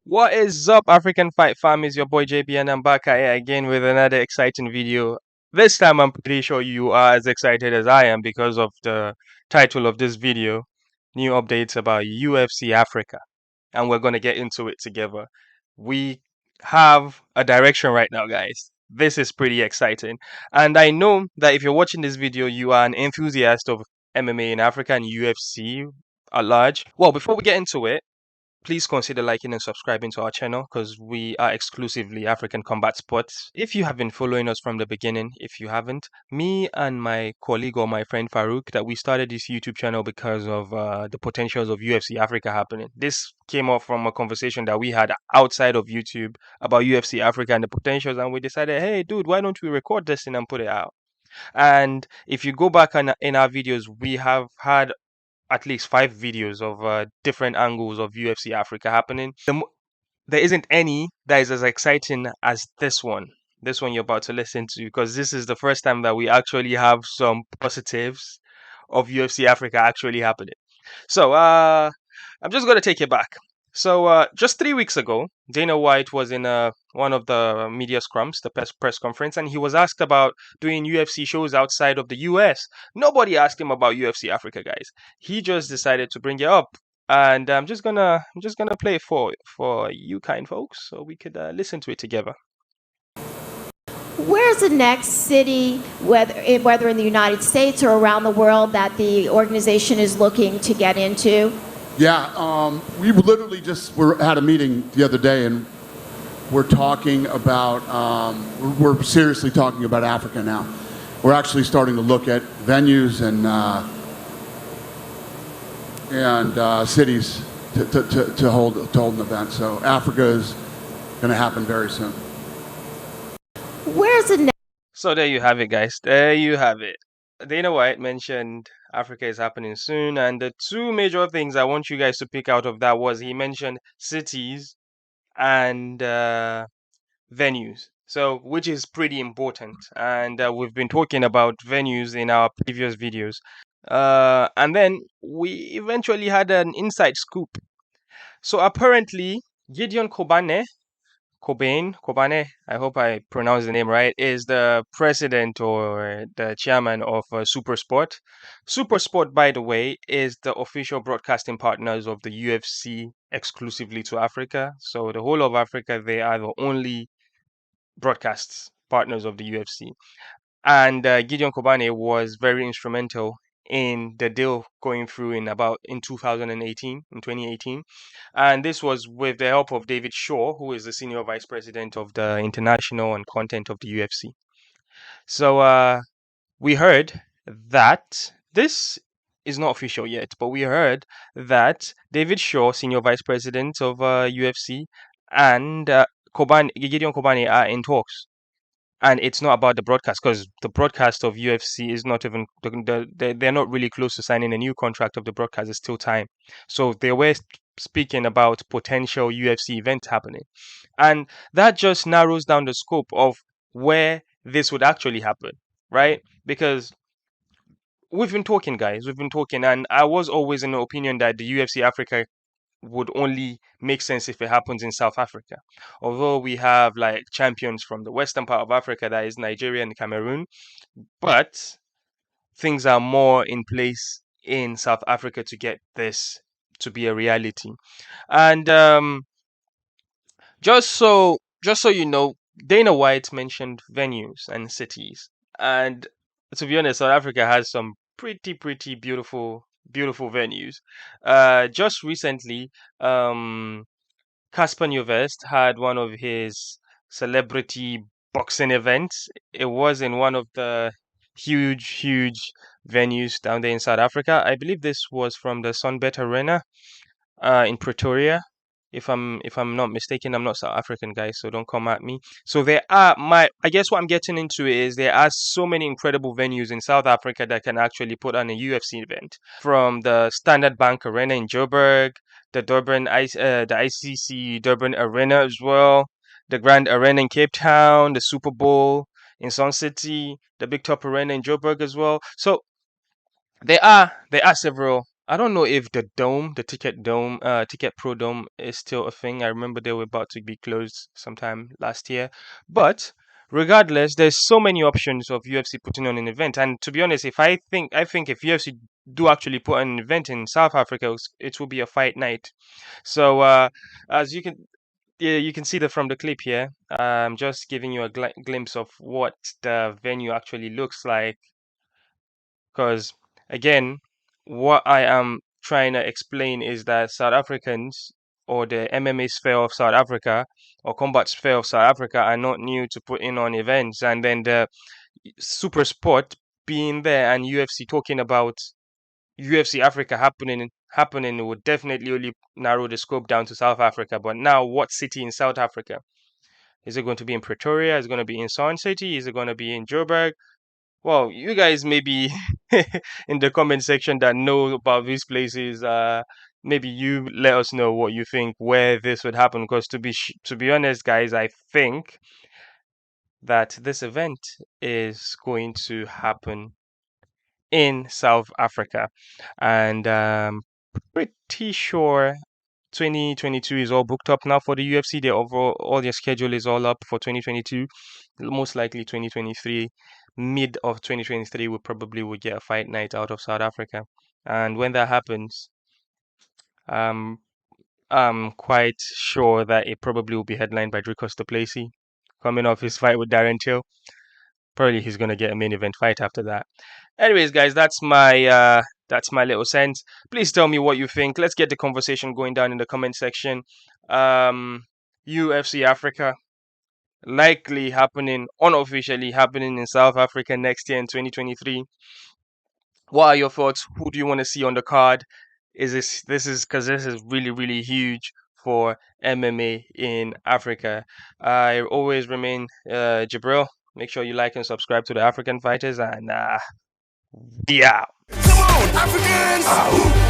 What is up, African Fight Fam? Is your boy JB, and I'm back at it again with another exciting video. This time, I'm pretty sure you are as excited as I am because of the title of this video, new updates about UFC Africa, and we're gonna get into it together. We have a direction right now, guys. This is pretty exciting, and I know that if you're watching this video, you are an enthusiast of MMA in Africa and UFC at large. Well, before we get into it, please consider liking and subscribing to our channel because we are exclusively African combat sports. If you have been following us from the beginning, if you haven't, me and my colleague or my friend Farouk, that we started this YouTube channel because of the potentials of UFC Africa happening. This came off from a conversation that we had outside of YouTube about UFC Africa and the potentials, and we decided, hey, dude, why don't we record this thing and put it out? And if you go back in our videos, we have had at least 5 videos of different angles of UFC Africa happening. There isn't any that is as exciting as this one. This one you're about to listen to, because this is the first time that we actually have some positives of UFC Africa actually happening. So, I'm just gonna take it back. So, just 3 weeks ago, Dana White was in one of the media scrums, the press conference, and he was asked about doing UFC shows outside of the US. Nobody asked him about UFC Africa, guys. He just decided to bring it up, and I'm just gonna play it for you kind folks, so we could listen to it together. Where's the next city, whether in the United States or around the world, that the organization is looking to get into? Yeah, we literally just had a meeting the other day, and we're talking about, we're seriously talking about Africa now. We're actually starting to look at venues and cities to hold an event. So Africa is going to happen very soon. Where's the So there you have it, guys. There you have it. Dana White mentioned Africa is happening soon, and the two major things I want you guys to pick out of that was he mentioned cities and venues. So, which is pretty important, and we've been talking about venues in our previous videos. And then we eventually had an inside scoop. So apparently, Gideon Kobane, I hope I pronounced the name right, is the president or the chairman of Supersport. Supersport, by the way, is the official broadcasting partners of the UFC exclusively to Africa. So the whole of Africa, they are the only broadcast partners of the UFC. And Gideon Kobane was very instrumental in the deal going through in 2018, and this was with the help of David Shaw, who is the senior vice president of the international and content of the UFC. So we heard that this is not official yet, but we heard that David Shaw, senior vice president of UFC, and Gideon Kobane are in talks, and it's not about the broadcast, because the broadcast of UFC is not even they're not really close to signing a new contract of the broadcast. It's still time. So they were speaking about potential UFC events happening, and that just narrows down the scope of where this would actually happen, right? Because we've been talking, guys, we've been talking, and I was always in the opinion that the UFC Africa would only make sense if it happens in South Africa. Although we have like champions from the western part of Africa, that is Nigeria and Cameroon, but things are more in place in South Africa to get this to be a reality. And just so you know, Dana White mentioned venues and cities, and to be honest, South Africa has some pretty beautiful venues. Just recently, Casper Nyovest had one of his celebrity boxing events. It was in one of the huge venues down there in South Africa. I believe this was from the Sunbet Arena in Pretoria. If I'm not mistaken, I'm not South African, guys, so don't come at me. So there are I guess what I'm getting into is there are so many incredible venues in South Africa that can actually put on a UFC event. From the Standard Bank Arena in Joburg, the ICC Durban Arena as well, the Grand Arena in Cape Town, the Super Bowl in Sun City, the Big Top Arena in Joburg as well. So there are several I don't know if the dome, the ticket dome, ticket pro dome is still a thing. I remember they were about to be closed sometime last year. But regardless, there's so many options of UFC putting on an event. And to be honest, I think if UFC do actually put on an event in South Africa, it will be a fight night. So as you can yeah, you can see that from the clip here. I'm just giving you a glimpse of what the venue actually looks like. Because again, what I am trying to explain is that South Africans or the MMA sphere of South Africa or combat sphere of South Africa are not new to putting on events. And then the super sport being there and UFC talking about UFC Africa happening would definitely only narrow the scope down to South Africa. But now, what city in South Africa? Is it going to be in Pretoria? Is it going to be in Sun City? Is it going to be in Joburg? Well, you guys maybe in the comment section that know about these places. Maybe you let us know what you think where this would happen. Because to be honest, guys, I think that this event is going to happen in South Africa, and pretty sure 2022 is all booked up now for the UFC. Their overall all their schedule is all up for 2022. Most likely 2023, mid of 2023, we probably will get a fight night out of South Africa. And when that happens, um, I'm quite sure that it probably will be headlined by Dricus du Plessis, coming off his fight with Darren Till. Probably he's gonna get a main event fight after that. Anyways, guys, that's my little sense. Please tell me what you think. Let's get the conversation going down in the comment section. Um, UFC Africa likely happening, unofficially happening in South Africa next year in 2023. What are your thoughts? Who do you want to see on the card? Is this is because this is really huge for MMA in Africa. I always remain Jabril. Make sure you like and subscribe to the African Fighters, and yeah. Come on, Africans!